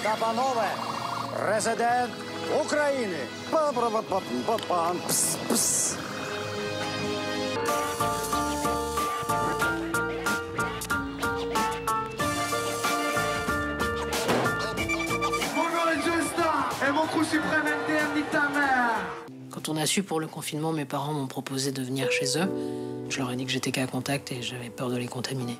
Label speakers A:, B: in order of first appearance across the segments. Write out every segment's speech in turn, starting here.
A: Кабанове, президент України. Пс-пс.
B: Quand on a su pour le confinement, mes parents m'ont proposé de venir chez eux. Je leur ai dit que j'étais cas contact et j'avais peur de les contaminer.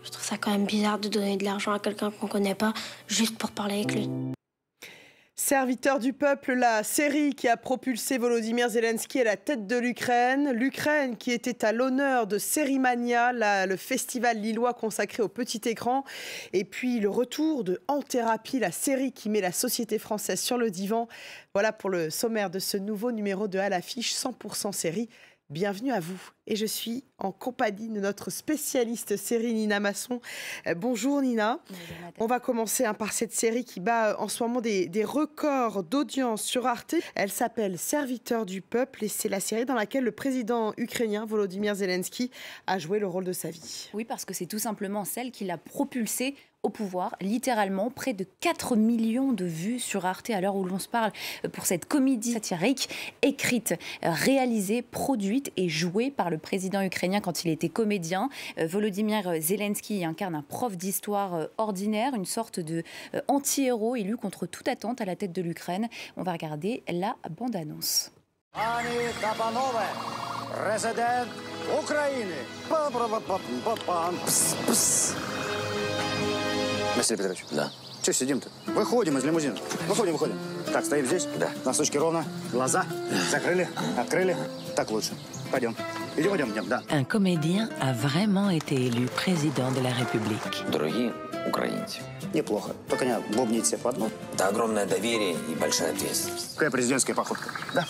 C: Je trouve ça quand même bizarre de donner de l'argent à quelqu'un qu'on connaît pas juste pour parler avec lui.
D: Serviteur du peuple, la série qui a propulsé Volodymyr Zelensky à la tête de l'Ukraine. L'Ukraine qui était à l'honneur de Sérimania, le festival lillois consacré au petit écran. Et puis le retour de En Thérapie, la série qui met la société française sur le divan. Voilà pour le sommaire de ce nouveau numéro de À l'affiche 100% série. Bienvenue à vous. Et je suis en compagnie de notre spécialiste série Nina Masson. Bonjour Nina. Bonjour, on va commencer par cette série qui bat en ce moment des records d'audience sur Arte. Elle s'appelle Serviteur du peuple et c'est la série dans laquelle le président ukrainien Volodymyr Zelensky a joué le rôle de sa vie.
E: Oui, parce que c'est tout simplement celle qui l'a propulsé au pouvoir, littéralement près de 4 millions de vues sur Arte à l'heure où l'on se parle pour cette comédie satirique écrite, réalisée, produite et jouée par le président ukrainien quand il était comédien. Volodymyr Zelensky incarne un prof d'histoire ordinaire, une sorte de anti-héros élu contre toute attente à la tête de l'Ukraine. On va regarder la bande-annonce.
A: Пані Кабанове, президент України. Пс-пс. Василий Петрович. Да. Че сидим-то? Выходим из лимузина. Выходим. Так, стоим здесь. Да. Носочки ровно. Глаза закрыли, открыли. Так лучше. Пойдем. Идем, да.
F: Un comédien a vraiment été élu président de la République.
G: Дорогие украинцы.
A: Неплохо. Только не бубните все по одному.
G: Это огромное доверие и большая ответственность.
A: Какая президентская походка? Да?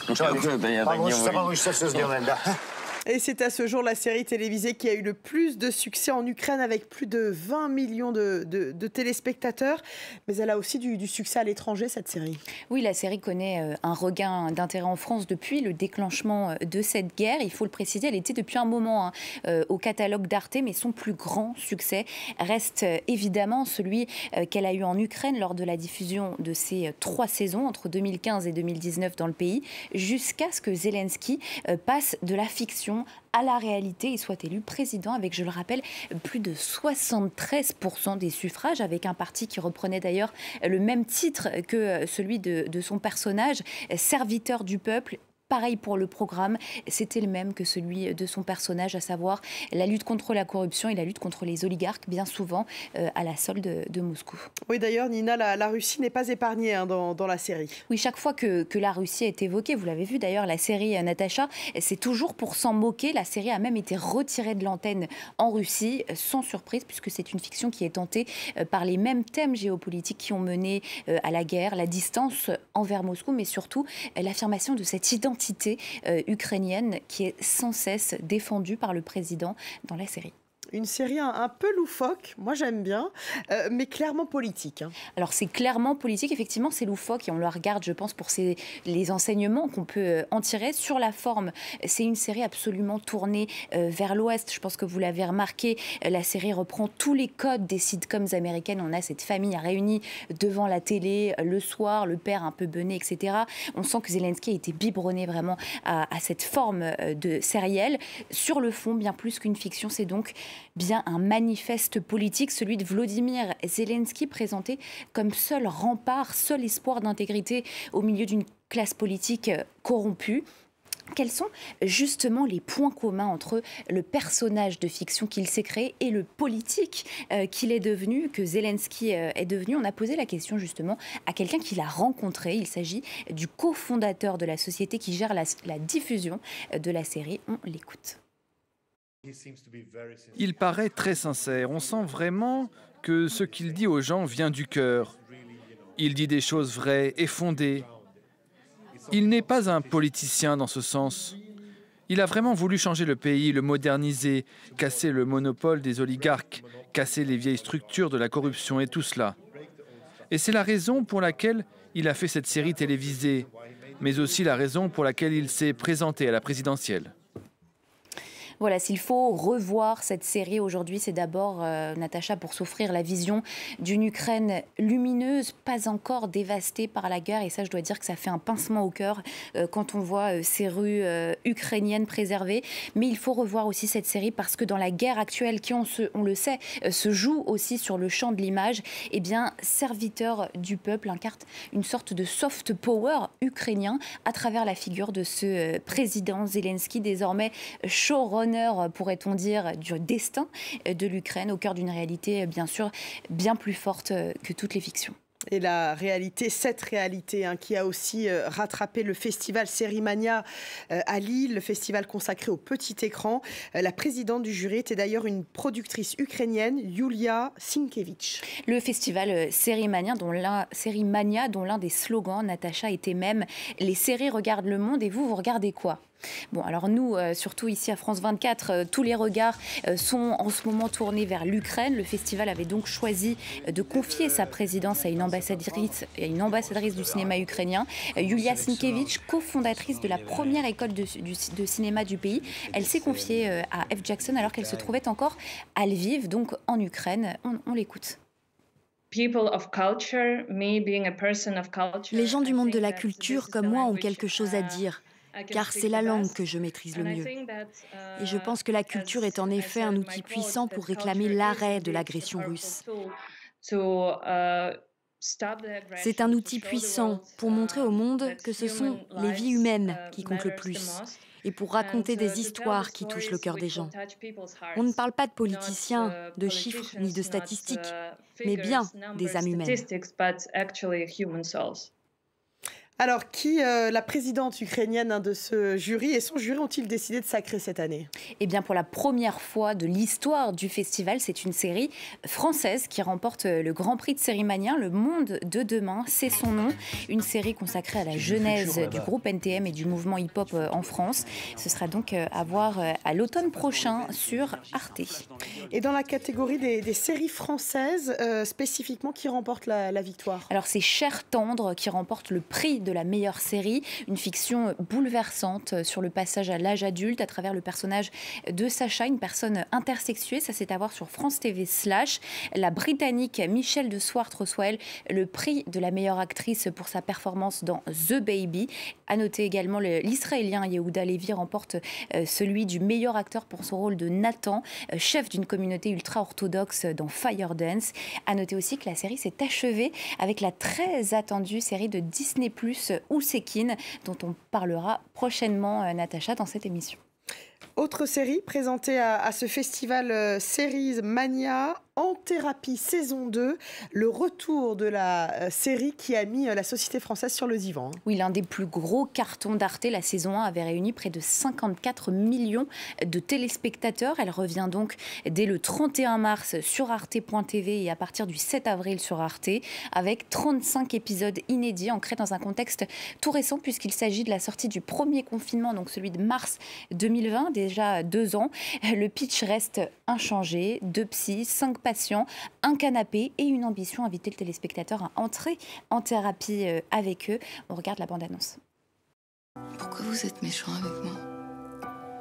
A: Получится, все сделаем, да.
D: Et c'est à ce jour la série télévisée qui a eu le plus de succès en Ukraine avec plus de 20 millions de téléspectateurs. Mais elle a aussi du succès à l'étranger, cette série.
E: Oui, la série connaît un regain d'intérêt en France depuis le déclenchement de cette guerre. Il faut le préciser, elle était depuis un moment au catalogue d'Arte, mais son plus grand succès reste évidemment celui qu'elle a eu en Ukraine lors de la diffusion de ses 3 saisons entre 2015 et 2019 dans le pays, jusqu'à ce que Zelensky passe de la fiction à la réalité et soit élu président avec, je le rappelle, plus de 73% des suffrages, avec un parti qui reprenait d'ailleurs le même titre que celui de son personnage, serviteur du peuple. Pareil pour le programme, c'était le même que celui de son personnage, à savoir la lutte contre la corruption et la lutte contre les oligarques, bien souvent à la solde de Moscou.
D: Oui, d'ailleurs, Nina, la Russie n'est pas épargnée dans la série.
E: Oui, chaque fois que la Russie est évoquée, vous l'avez vu d'ailleurs, la série Natacha, c'est toujours pour s'en moquer. La série a même été retirée de l'antenne en Russie, sans surprise, puisque c'est une fiction qui est tentée par les mêmes thèmes géopolitiques qui ont mené à la guerre, la distance envers Moscou, mais surtout l'affirmation de cette identité ukrainienne qui est sans cesse défendue par le président dans la série.
D: Une série un peu loufoque, moi j'aime bien, mais clairement politique.
E: Alors c'est clairement politique, effectivement c'est loufoque et on le regarde je pense pour les enseignements qu'on peut en tirer. Sur la forme, c'est une série absolument tournée vers l'Ouest, je pense que vous l'avez remarqué, la série reprend tous les codes des sitcoms américaines. On a cette famille réunie devant la télé le soir, le père un peu bené, etc. On sent que Zelensky a été biberonné vraiment à cette forme de sériel. Sur le fond, bien plus qu'une fiction, c'est donc bien un manifeste politique, celui de Volodymyr Zelensky, présenté comme seul rempart, seul espoir d'intégrité au milieu d'une classe politique corrompue. Quels sont justement les points communs entre le personnage de fiction qu'il s'est créé et le politique qu'il est devenu, que Zelensky est devenu? On a posé la question justement à quelqu'un qui l'a rencontré. Il s'agit du cofondateur de la société qui gère la diffusion de la série. On l'écoute.
H: Il paraît très sincère. On sent vraiment que ce qu'il dit aux gens vient du cœur. Il dit des choses vraies et fondées. Il n'est pas un politicien dans ce sens. Il a vraiment voulu changer le pays, le moderniser, casser le monopole des oligarques, casser les vieilles structures de la corruption et tout cela. Et c'est la raison pour laquelle il a fait cette série télévisée, mais aussi la raison pour laquelle il s'est présenté à la présidentielle.
E: Voilà, s'il faut revoir cette série aujourd'hui, c'est d'abord, Natacha, pour s'offrir la vision d'une Ukraine lumineuse, pas encore dévastée par la guerre. Et ça, je dois dire que ça fait un pincement au cœur quand on voit ces rues ukrainiennes préservées. Mais il faut revoir aussi cette série parce que dans la guerre actuelle, qui, on le sait, se joue aussi sur le champ de l'image, eh bien, Serviteur du peuple incarne une sorte de soft power ukrainien à travers la figure de ce président Zelensky, désormais showrunner, pourrait-on dire, du destin de l'Ukraine, au cœur d'une réalité, bien sûr, bien plus forte que toutes les fictions.
D: Et la réalité, cette réalité qui a aussi rattrapé le festival Sérimania à Lille, le festival consacré au petit écran. La présidente du jury était d'ailleurs une productrice ukrainienne, Yulia Sienkiewicz. Le festival Sérimania, dont l'un des slogans, Natacha, était même « Les séries regardent le monde et vous regardez quoi ?» Bon, alors nous, surtout ici à France 24, tous les regards sont en ce moment tournés vers l'Ukraine. Le festival avait donc choisi de confier sa présidence à une ambassadrice du cinéma ukrainien, Yulia Sienkiewicz, cofondatrice de la première école de cinéma du pays. Elle s'est confiée à F. Jackson alors qu'elle se trouvait encore à Lviv, donc en Ukraine. On l'écoute.
I: Les gens du monde de la culture comme moi ont quelque chose à dire, car c'est la langue que je maîtrise le mieux. Et je pense que la culture est en effet un outil puissant pour réclamer l'arrêt de l'agression russe. C'est un outil puissant pour montrer au monde que ce sont les vies humaines qui comptent le plus et pour raconter des histoires qui touchent le cœur des gens. On ne parle pas de politiciens, de chiffres ni de statistiques, mais bien des âmes humaines. Alors, qui, la présidente ukrainienne de ce jury et son jury ont-ils décidé de sacrer cette année?
E: Eh bien, pour la première fois de l'histoire du festival, c'est une série française qui remporte le Grand Prix de Sérimania, Le Monde de demain, c'est son nom. Une série consacrée à la genèse du groupe NTM et du mouvement hip-hop en France. Ce sera donc à voir à l'automne prochain sur Arte.
D: Et dans la catégorie des séries françaises, spécifiquement, qui remporte la victoire?
E: Alors, c'est Cher Tendre qui remporte le prix de la meilleure série, une fiction bouleversante sur le passage à l'âge adulte à travers le personnage de Sacha, une personne intersexuée. Ça, c'est à voir sur France TV /. La Britannique Michelle de Swart reçoit, elle, le prix de la meilleure actrice pour sa performance dans The Baby. À noter également, l'Israélien Yehuda Levi remporte celui du meilleur acteur pour son rôle de Nathan, chef d'une communauté ultra-orthodoxe dans Firedance. À noter aussi que la série s'est achevée avec la très attendue série de Disney+, Oussekine, dont on parlera prochainement, Natacha, dans cette émission.
D: Autre série présentée à ce festival Series Mania, En thérapie saison 2, le retour de la série qui a mis la société française sur le divan.
E: Oui, l'un des plus gros cartons d'Arte, la saison 1 avait réuni près de 54 millions de téléspectateurs. Elle revient donc dès le 31 mars sur arte.tv et à partir du 7 avril sur Arte, avec 35 épisodes inédits ancrés dans un contexte tout récent puisqu'il s'agit de la sortie du premier confinement, donc celui de mars 2020, déjà 2 ans. Le pitch reste inchangé, 2 psys, 5 patients, un canapé et une ambition, inviter le téléspectateur à entrer en thérapie avec eux. On regarde la bande-annonce.
J: Pourquoi vous êtes méchant avec moi?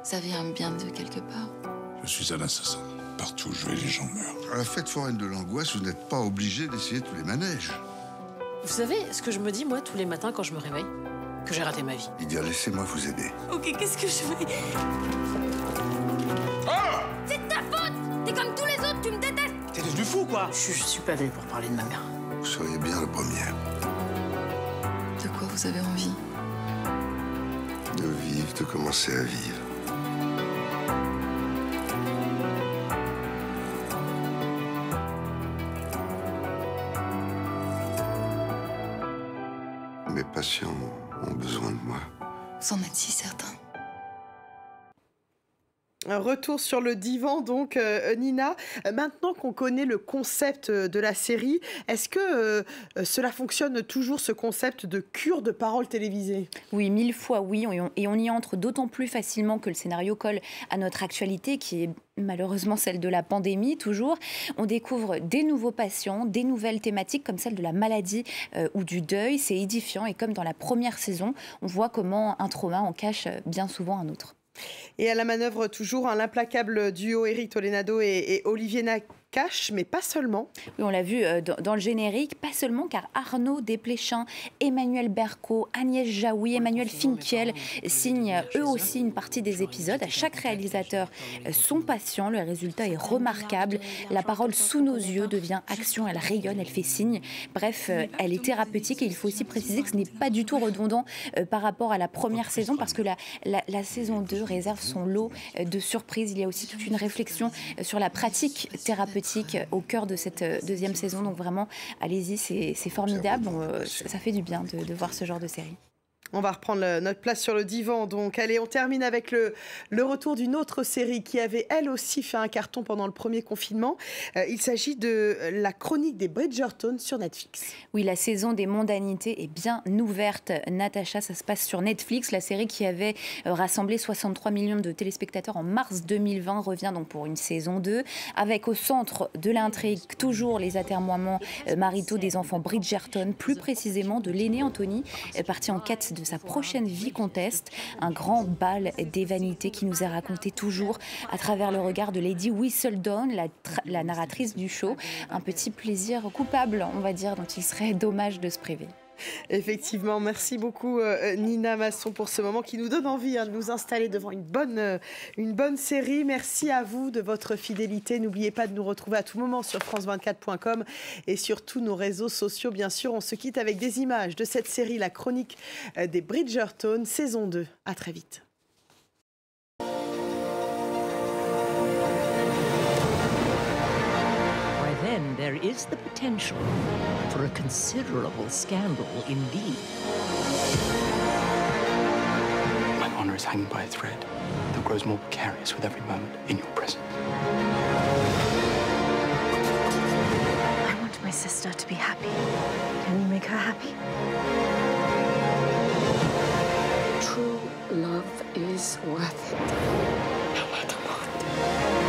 J: Ça vient bien de quelque part.
K: Je suis un assassin. Partout où je vais, les gens meurent.
L: À la fête foraine de l'angoisse, vous n'êtes pas obligé d'essayer tous les manèges.
B: Vous savez ce que je me dis, moi, tous les matins quand je me réveille? Que j'ai raté ma vie.
L: Lydia, laissez-moi vous aider.
J: Ok, qu'est-ce que je fais?
C: C'est de ta faute! T'es comme tous les autres, tu me détestes!
A: T'es devenu fou, quoi!
B: Je suis pas venu pour parler de ma mère.
L: Vous seriez bien le premier.
J: De quoi vous avez envie?
L: De vivre, de commencer à vivre. Mes patients ont besoin de moi.
J: Vous en êtes si certain?
D: Un retour sur le divan, donc, Nina. Maintenant qu'on connaît le concept de la série, est-ce que cela fonctionne toujours, ce concept de cure de parole télévisée?
E: Oui, 1000 fois oui, et on y entre d'autant plus facilement que le scénario colle à notre actualité, qui est malheureusement celle de la pandémie, toujours. On découvre des nouveaux patients, des nouvelles thématiques comme celle de la maladie ou du deuil. C'est édifiant et comme dans la première saison, on voit comment un trauma en cache bien souvent un autre.
D: Et à la manœuvre, toujours, l'implacable duo Éric Toledano et Olivier Nakache, mais pas seulement.
E: Oui, on l'a vu dans le générique, pas seulement, car Arnaud Desplechin, Emmanuel Berco, Agnès Jaoui, Emmanuel Finkiel signent eux aussi une partie des épisodes. À chaque réalisateur son patient, le résultat est remarquable. La parole sous nos yeux devient action, elle rayonne, elle fait signe. Bref, elle est thérapeutique et il faut aussi préciser que ce n'est pas du tout redondant par rapport à la première saison, parce que la saison 2 réserve son lot de surprises. Il y a aussi toute une réflexion sur la pratique thérapeutique au cœur de cette deuxième saison. Donc vraiment, allez-y, c'est formidable. Ça fait du bien de voir ce genre de série.
D: On va reprendre notre place sur le divan. Donc, allez, on termine avec le retour d'une autre série qui avait, elle aussi, fait un carton pendant le premier confinement. Il s'agit de la chronique des Bridgerton sur Netflix.
E: Oui, la saison des mondanités est bien ouverte. Natacha, ça se passe sur Netflix. La série qui avait rassemblé 63 millions de téléspectateurs en mars 2020 revient donc pour une saison 2, avec au centre de l'intrigue toujours les atermoiements maritaux des enfants Bridgerton, plus précisément de l'aîné Anthony, parti en quête de sa prochaine vicomtesse, un grand bal des vanités qui nous est raconté toujours à travers le regard de Lady Whistledown, la narratrice du show. Un petit plaisir coupable, on va dire, dont il serait dommage de se priver.
D: Effectivement, merci beaucoup Nina Masson pour ce moment qui nous donne envie de nous installer devant une bonne série. Merci à vous de votre fidélité. N'oubliez pas de nous retrouver à tout moment sur france24.com et sur tous nos réseaux sociaux. Bien sûr, on se quitte avec des images de cette série, la chronique des Bridgerton, saison 2. À très vite.
F: Then there is the potential for a considerable scandal indeed.
M: My honor is hanging by a thread that grows more precarious with every moment in your presence.
N: I want my sister to be happy. Can you make her happy? True love is worth it. No matter what.